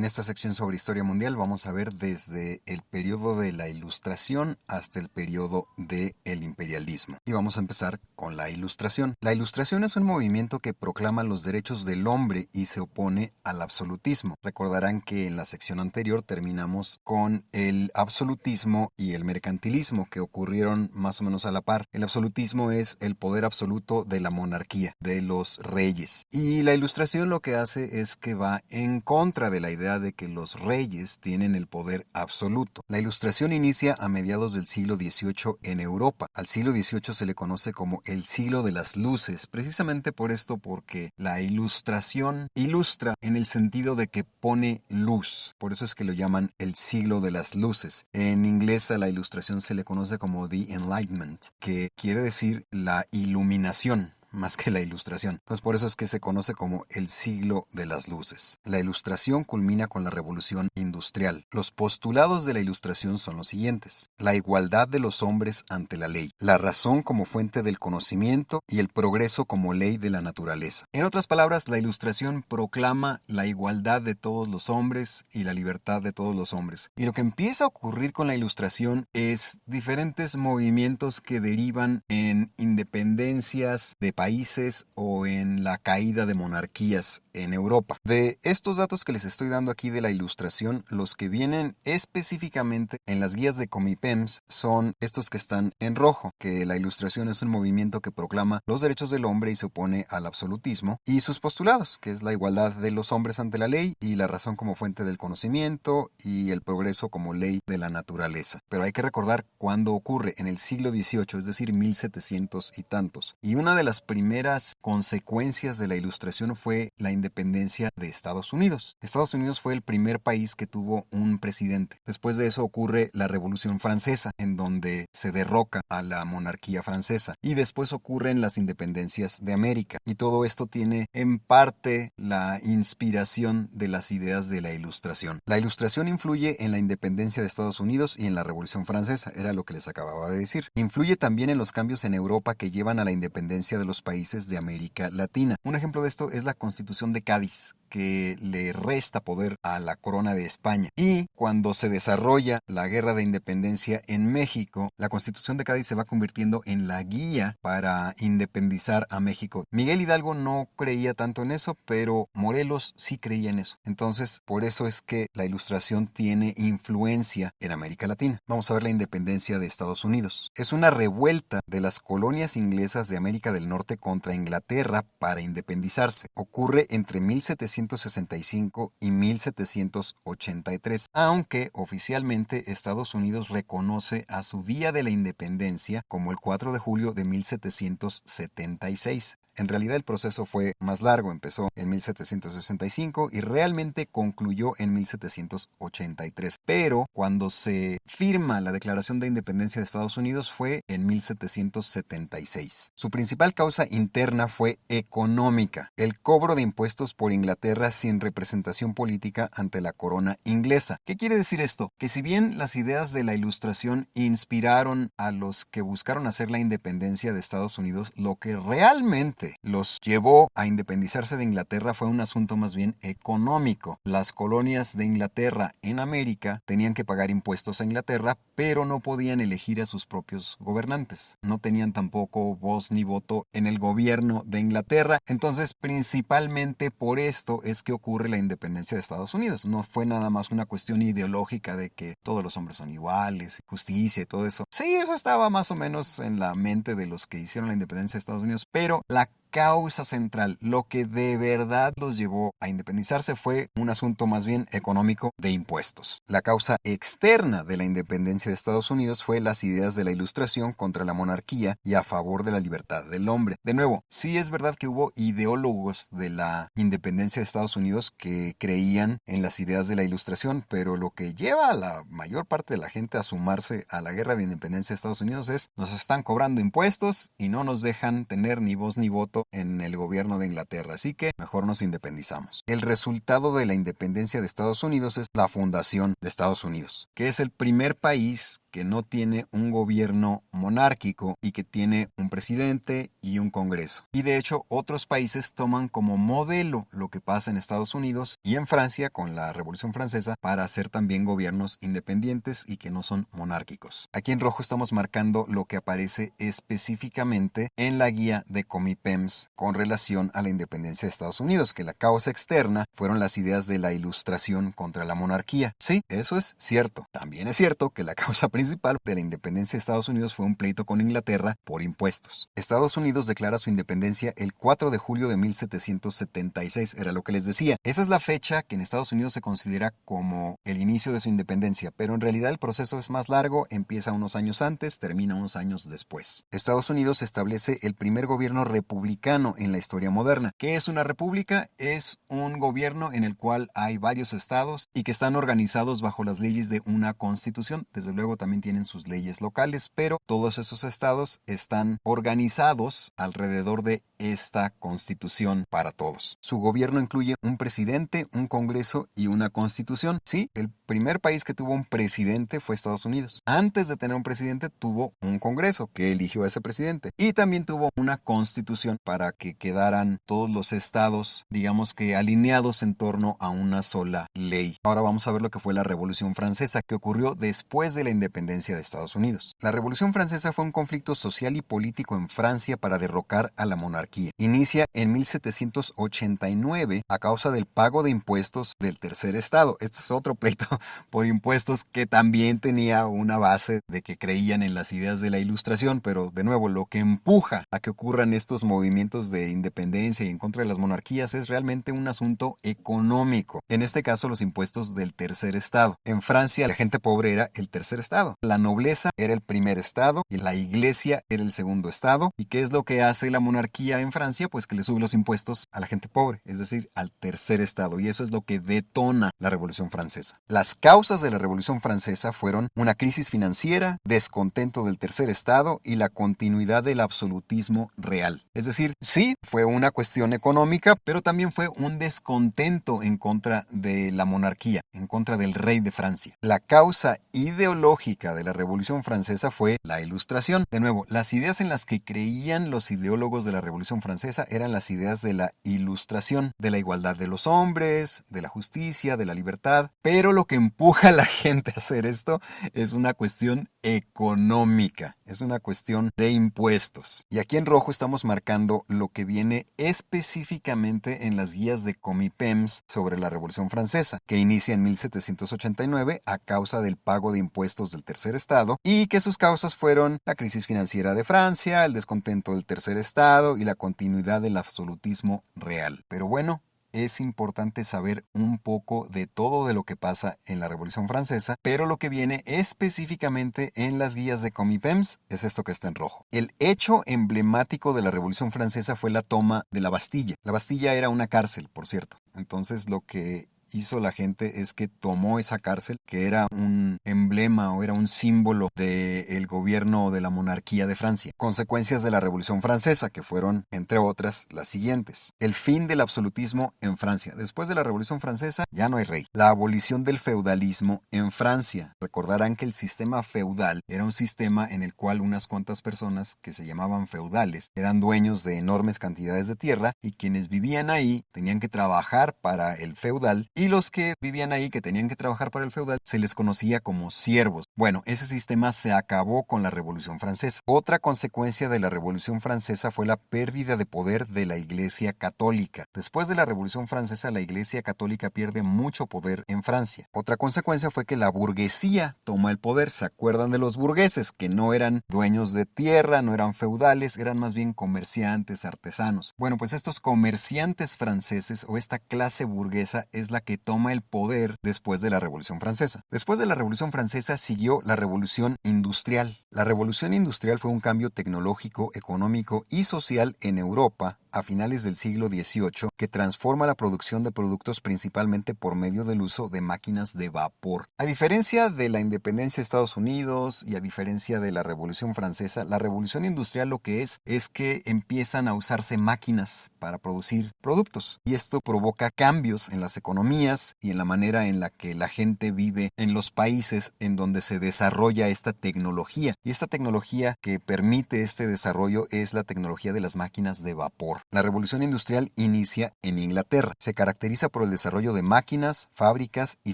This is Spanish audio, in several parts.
En esta sección sobre historia mundial vamos a ver desde el periodo de la Ilustración hasta el periodo del imperialismo. Y vamos a empezar con la Ilustración. La Ilustración es un movimiento que proclama los derechos del hombre y se opone al absolutismo. Recordarán que en la sección anterior terminamos con el absolutismo y el mercantilismo que ocurrieron más o menos a la par. El absolutismo es el poder absoluto de la monarquía, de los reyes. Y la Ilustración lo que hace es que va en contra de la idea de que los reyes tienen el poder absoluto. La Ilustración inicia a mediados del siglo XVIII en Europa. Al siglo XVIII se le conoce como el siglo de las luces, precisamente por esto, porque la Ilustración ilustra en el sentido de que pone luz. Por eso es que lo llaman el siglo de las luces. En inglés a la Ilustración se le conoce como The Enlightenment, que quiere decir la iluminación, más que la Ilustración. Entonces por eso es que se conoce como el siglo de las luces. La Ilustración culmina con la Revolución Industrial. Los postulados de la Ilustración son los siguientes: la igualdad de los hombres ante la ley, la razón como fuente del conocimiento y el progreso como ley de la naturaleza. En otras palabras, la Ilustración proclama la igualdad de todos los hombres y la libertad de todos los hombres. Y lo que empieza a ocurrir con la Ilustración es diferentes movimientos que derivan en independencias de países o en la caída de monarquías en Europa. De estos datos que les estoy dando aquí de la Ilustración, los que vienen específicamente en las guías de Comipems son estos que están en rojo, que la Ilustración es un movimiento que proclama los derechos del hombre y se opone al absolutismo, y sus postulados, que es la igualdad de los hombres ante la ley y la razón como fuente del conocimiento y el progreso como ley de la naturaleza. Pero hay que recordar cuándo ocurre: en el siglo XVIII, es decir, 1700 y tantos. Y una de las primeras consecuencias de la Ilustración fue la independencia de Estados Unidos. Estados Unidos fue el primer país que tuvo un presidente. Después de eso ocurre la Revolución Francesa, en donde se derroca a la monarquía francesa. Y después ocurren las independencias de América. Y todo esto tiene en parte la inspiración de las ideas de la Ilustración. La Ilustración influye en la independencia de Estados Unidos y en la Revolución Francesa, era lo que les acababa de decir. Influye también en los cambios en Europa que llevan a la independencia de los países de América Latina. Un ejemplo de esto es la Constitución de Cádiz, que le resta poder a la corona de España. Y cuando se desarrolla la guerra de independencia en México, la Constitución de Cádiz se va convirtiendo en la guía para independizar a México. Miguel Hidalgo no creía tanto en eso, pero Morelos sí creía en eso. Entonces, por eso es que la Ilustración tiene influencia en América Latina. Vamos a ver la independencia de Estados Unidos. Es una revuelta de las colonias inglesas de América del Norte contra Inglaterra para independizarse. Ocurre entre 1765 y 1783, aunque oficialmente Estados Unidos reconoce a su Día de la Independencia como el 4 de julio de 1776. En realidad el proceso fue más largo, empezó en 1765 y realmente concluyó en 1783. Pero cuando se firma la Declaración de Independencia de Estados Unidos fue en 1776. Su principal causa interna fue económica: el cobro de impuestos por Inglaterra sin representación política ante la corona inglesa. ¿Qué quiere decir esto? Que si bien las ideas de la Ilustración inspiraron a los que buscaron hacer la independencia de Estados Unidos, lo que realmente los llevó a independizarse de Inglaterra fue un asunto más bien económico. Las colonias de Inglaterra en América tenían que pagar impuestos a Inglaterra, pero no podían elegir a sus propios gobernantes. No tenían tampoco voz ni voto en el gobierno de Inglaterra. Entonces, principalmente por esto es que ocurre la independencia de Estados Unidos. No fue nada más una cuestión ideológica de que todos los hombres son iguales, justicia y todo eso. Sí, eso estaba más o menos en la mente de los que hicieron la independencia de Estados Unidos, pero la causa central, lo que de verdad los llevó a independizarse, fue un asunto más bien económico de impuestos. La causa externa de la independencia de Estados Unidos fue las ideas de la Ilustración contra la monarquía y a favor de la libertad del hombre. De nuevo, sí es verdad que hubo ideólogos de la independencia de Estados Unidos que creían en las ideas de la Ilustración, pero lo que lleva a la mayor parte de la gente a sumarse a la guerra de independencia de Estados Unidos es: nos están cobrando impuestos y no nos dejan tener ni voz ni voto tanto en el gobierno de Inglaterra, así que mejor nos independizamos. El resultado de la independencia de Estados Unidos es la fundación de Estados Unidos, que es el primer país que no tiene un gobierno monárquico y que tiene un presidente y un congreso. Y de hecho, otros países toman como modelo lo que pasa en Estados Unidos y en Francia con la Revolución Francesa para hacer también gobiernos independientes y que no son monárquicos. Aquí en rojo estamos marcando lo que aparece específicamente en la guía de Comipems con relación a la independencia de Estados Unidos, que la causa externa fueron las ideas de la Ilustración contra la monarquía. Sí, eso es cierto. También es cierto que la causa principal de la independencia de Estados Unidos fue un pleito con Inglaterra por impuestos. Estados Unidos declara su independencia el 4 de julio de 1776, era lo que les decía. Esa es la fecha que en Estados Unidos se considera como el inicio de su independencia, pero en realidad el proceso es más largo, empieza unos años antes, termina unos años después. Estados Unidos establece el primer gobierno republicano en la historia moderna. ¿Qué es una república? Es un gobierno en el cual hay varios estados y que están organizados bajo las leyes de una constitución. Desde luego también tienen sus leyes locales, pero todos esos estados están organizados alrededor de esta constitución para todos. Su gobierno incluye un presidente, un congreso y una constitución. Sí, el primer país que tuvo un presidente fue Estados Unidos. Antes de tener un presidente tuvo un congreso que eligió a ese presidente y también tuvo una constitución para que quedaran todos los estados, digamos que alineados en torno a una sola ley. Ahora vamos a ver lo que fue la Revolución Francesa, que ocurrió después de la independencia de Estados Unidos. La Revolución Francesa fue un conflicto social y político en Francia para derrocar a la monarquía. Inicia en 1789 a causa del pago de impuestos del tercer estado. Este es otro pleito por impuestos que también tenía una base de que creían en las ideas de la Ilustración, pero de nuevo lo que empuja a que ocurran estos movimientos de independencia y en contra de las monarquías es realmente un asunto económico. En este caso los impuestos del tercer estado. En Francia la gente pobre era el tercer estado, la nobleza era el primer estado y la iglesia era el segundo estado. ¿Y qué es lo que hace la monarquía en Francia? Pues que le sube los impuestos a la gente pobre, es decir, al tercer estado, y eso es lo que detona la Revolución Francesa. Las causas de la Revolución Francesa fueron una crisis financiera, descontento del tercer estado y la continuidad del absolutismo real. Es decir, sí, fue una cuestión económica, pero también fue un descontento en contra de la monarquía, en contra del rey de Francia. La causa ideológica de la Revolución Francesa fue la Ilustración. De nuevo, las ideas en las que creían los ideólogos de la Revolución Francesa eran las ideas de la Ilustración, de la igualdad de los hombres, de la justicia, de la libertad, pero lo que empuja a la gente a hacer esto es una cuestión económica, es una cuestión de impuestos. Y aquí en rojo estamos marcando lo que viene específicamente en las guías de Comipems sobre la Revolución Francesa, que inicia en 1789 a causa del pago de impuestos del tercer estado y que sus causas fueron la crisis financiera de Francia, el descontento del tercer estado y la continuidad del absolutismo real. Pero bueno, es importante saber un poco de todo de lo que pasa en la Revolución Francesa, pero lo que viene específicamente en las guías de Comipems es esto que está en rojo. El hecho emblemático de la Revolución Francesa fue la toma de la Bastilla. La Bastilla era una cárcel, por cierto. Entonces lo que hizo la gente es que tomó esa cárcel, que era un emblema o era un símbolo del gobierno de la monarquía de Francia. Consecuencias de la Revolución Francesa, que fueron, entre otras, las siguientes. El fin del absolutismo en Francia. Después de la Revolución Francesa, ya no hay rey. La abolición del feudalismo en Francia. Recordarán que el sistema feudal era un sistema en el cual unas cuantas personas que se llamaban feudales eran dueños de enormes cantidades de tierra y quienes vivían ahí tenían que trabajar para el feudal y los que vivían ahí, que tenían que trabajar para el feudal, se les conocía como siervos. Bueno, ese sistema se acabó con la Revolución Francesa. Otra consecuencia de la Revolución Francesa fue la pérdida de poder de la Iglesia Católica. Después de la Revolución Francesa, la Iglesia Católica pierde mucho poder en Francia. Otra consecuencia fue que la burguesía toma el poder. ¿Se acuerdan de los burgueses? Que no eran dueños de tierra, no eran feudales, eran más bien comerciantes, artesanos. Bueno, pues estos comerciantes franceses o esta clase burguesa es la que toma el poder después de la Revolución Francesa. Después de la Revolución Francesa siguió la Revolución Industrial. La Revolución Industrial fue un cambio tecnológico, económico y social en Europa a finales del siglo XVIII que transforma la producción de productos principalmente por medio del uso de máquinas de vapor. A diferencia de la independencia de Estados Unidos y a diferencia de la Revolución Francesa, la Revolución Industrial lo que es que empiezan a usarse máquinas para producir productos. Y esto provoca cambios en las economías y en la manera en la que la gente vive en los países en donde se desarrolla esta tecnología. Y esta tecnología que permite este desarrollo es la tecnología de las máquinas de vapor. La Revolución Industrial inicia en Inglaterra. Se caracteriza por el desarrollo de máquinas, fábricas y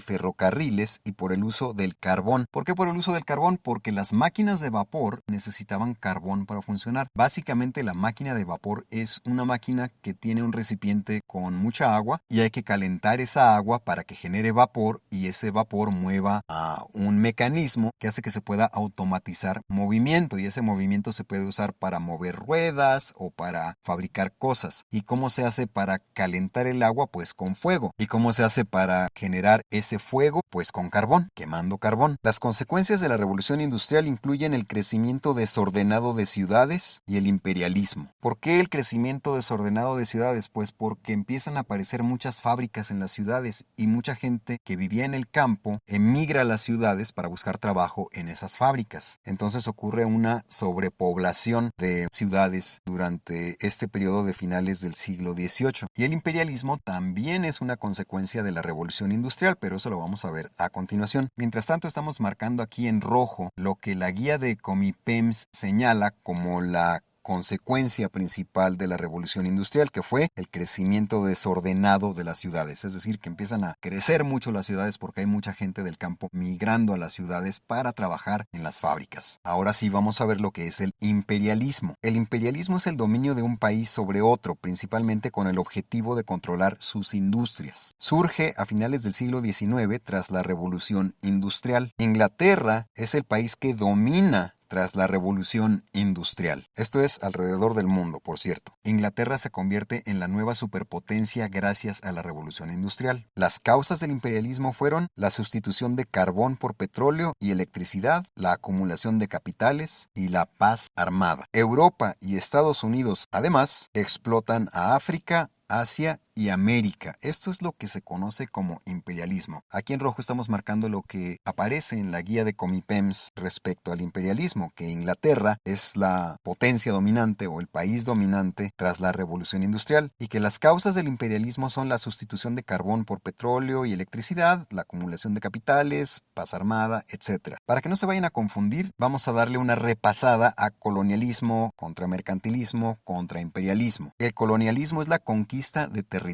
ferrocarriles y por el uso del carbón. ¿Por qué por el uso del carbón? Porque las máquinas de vapor necesitaban carbón para funcionar. Básicamente la máquina de vapor es una máquina que tiene un recipiente con mucha agua y hay que calentar esa agua para que genere vapor y ese vapor mueva a un mecanismo que hace que se pueda automatizar movimiento y ese movimiento se puede usar para mover ruedas o para fabricar cosas. ¿Y cómo se hace para calentar el agua? Pues con fuego. ¿Y cómo se hace para generar ese fuego? Pues con carbón, quemando carbón. Las consecuencias de la revolución industrial incluyen el crecimiento desordenado de ciudades y el imperialismo. ¿Por qué el crecimiento desordenado de ciudades? Pues porque empiezan a aparecer muchas fábricas en las ciudades y mucha gente que vivía en el campo emigra a las ciudades para buscar trabajo en esas fábricas. Entonces ocurre una sobrepoblación de ciudades durante este periodo de finales del siglo XVIII. Y el imperialismo también es una consecuencia de la revolución industrial, pero eso lo vamos a ver a continuación. Mientras tanto, estamos marcando aquí en rojo lo que la guía de Comipems señala como la consecuencia principal de la revolución industrial, que fue el crecimiento desordenado de las ciudades, es decir, que empiezan a crecer mucho las ciudades porque hay mucha gente del campo migrando a las ciudades para trabajar en las fábricas. Ahora sí vamos a ver lo que es el imperialismo. El imperialismo es el dominio de un país sobre otro, principalmente con el objetivo de controlar sus industrias. Surge a finales del siglo XIX tras la revolución industrial. Inglaterra es el país que domina tras la revolución industrial. Esto es alrededor del mundo, por cierto. Inglaterra se convierte en la nueva superpotencia gracias a la revolución industrial. Las causas del imperialismo fueron la sustitución de carbón por petróleo y electricidad, la acumulación de capitales y la paz armada. Europa y Estados Unidos, además, explotan a África, Asia y América. Esto es lo que se conoce como imperialismo. Aquí en rojo estamos marcando lo que aparece en la guía de Comipems respecto al imperialismo, que Inglaterra es la potencia dominante o el país dominante tras la revolución industrial y que las causas del imperialismo son la sustitución de carbón por petróleo y electricidad, la acumulación de capitales, paz armada, etc. Para que no se vayan a confundir, vamos a darle una repasada a colonialismo contra mercantilismo contra imperialismo. El colonialismo es la conquista de territorios.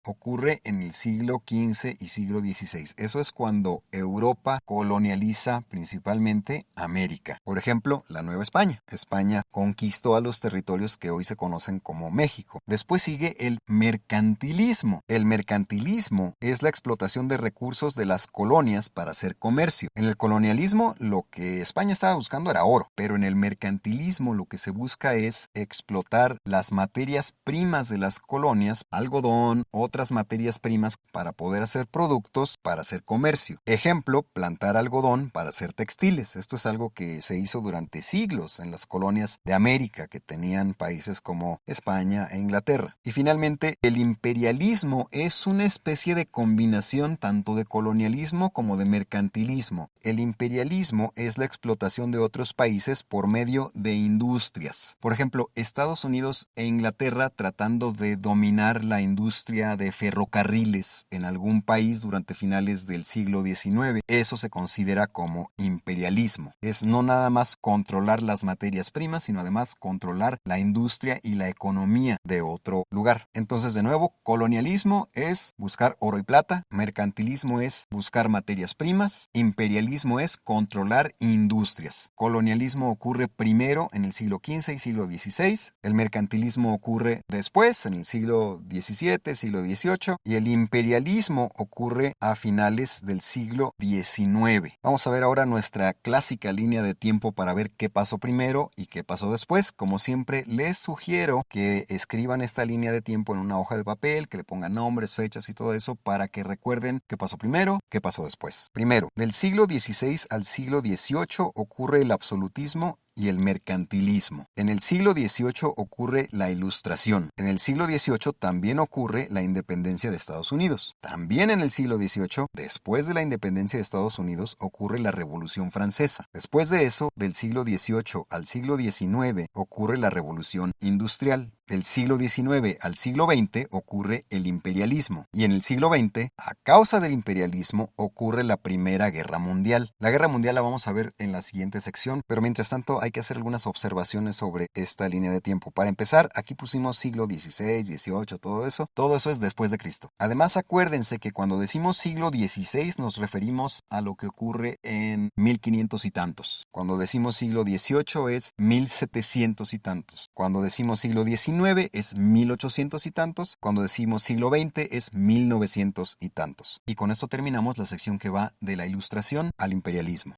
Ocurre en el siglo XV y siglo XVI. Eso es cuando Europa colonializa principalmente América. Por ejemplo, la Nueva España. España conquistó a los territorios que hoy se conocen como México. Después sigue el mercantilismo. El mercantilismo es la explotación de recursos de las colonias para hacer comercio. En el colonialismo lo que España estaba buscando era oro, pero en el mercantilismo lo que se busca es explotar las materias primas de las colonias, algodón, otras materias primas para poder hacer productos para hacer comercio. Ejemplo, plantar algodón para hacer textiles. Esto es algo que se hizo durante siglos en las colonias de América que tenían países como España e Inglaterra. Y finalmente, el imperialismo es una especie de combinación tanto de colonialismo como de mercantilismo. El imperialismo es la explotación de otros países por medio de industrias. Por ejemplo, Estados Unidos e Inglaterra tratando de dominar la industria de ferrocarriles en algún país durante finales del siglo XIX. Eso se considera como imperialismo. Es no nada más controlar las materias primas, sino además controlar la industria y la economía de otro lugar. Entonces, de nuevo, colonialismo es buscar oro y plata, mercantilismo es buscar materias primas, imperialismo es controlar industrias. Colonialismo ocurre primero en el siglo XV y siglo XVI, el mercantilismo ocurre después en el siglo XVII, siglo XVIII y el imperialismo ocurre a finales del siglo XIX. Vamos a ver ahora nuestra clásica línea de tiempo para ver qué pasó primero y qué pasó después. Como siempre, les sugiero que escriban esta línea de tiempo en una hoja de papel, que le pongan nombres, fechas y todo eso para que recuerden qué pasó primero, qué pasó después. Primero, del siglo XVI al siglo XVIII ocurre el absolutismo y el mercantilismo. En el siglo XVIII ocurre la Ilustración. En el siglo XVIII también ocurre la independencia de Estados Unidos. También en el siglo XVIII, después de la independencia de Estados Unidos, ocurre la Revolución Francesa. Después de eso, del siglo XVIII al siglo XIX, ocurre la Revolución Industrial. Del siglo XIX al siglo XX ocurre el imperialismo. Y en el siglo XX, a causa del imperialismo, ocurre la Primera Guerra Mundial. La Guerra Mundial la vamos a ver en la siguiente sección, pero mientras tanto hay que hacer algunas observaciones sobre esta línea de tiempo. Para empezar, aquí pusimos siglo XVI, XVIII, todo eso. Todo eso es después de Cristo. Además, acuérdense que cuando decimos siglo XVI nos referimos a lo que ocurre en 1500 y tantos. Cuando decimos siglo XVIII es 1700 y tantos. Cuando decimos siglo XIX es 1800 y tantos, cuando decimos siglo XX es 1900 y tantos. Y con esto terminamos la sección que va de la Ilustración al imperialismo.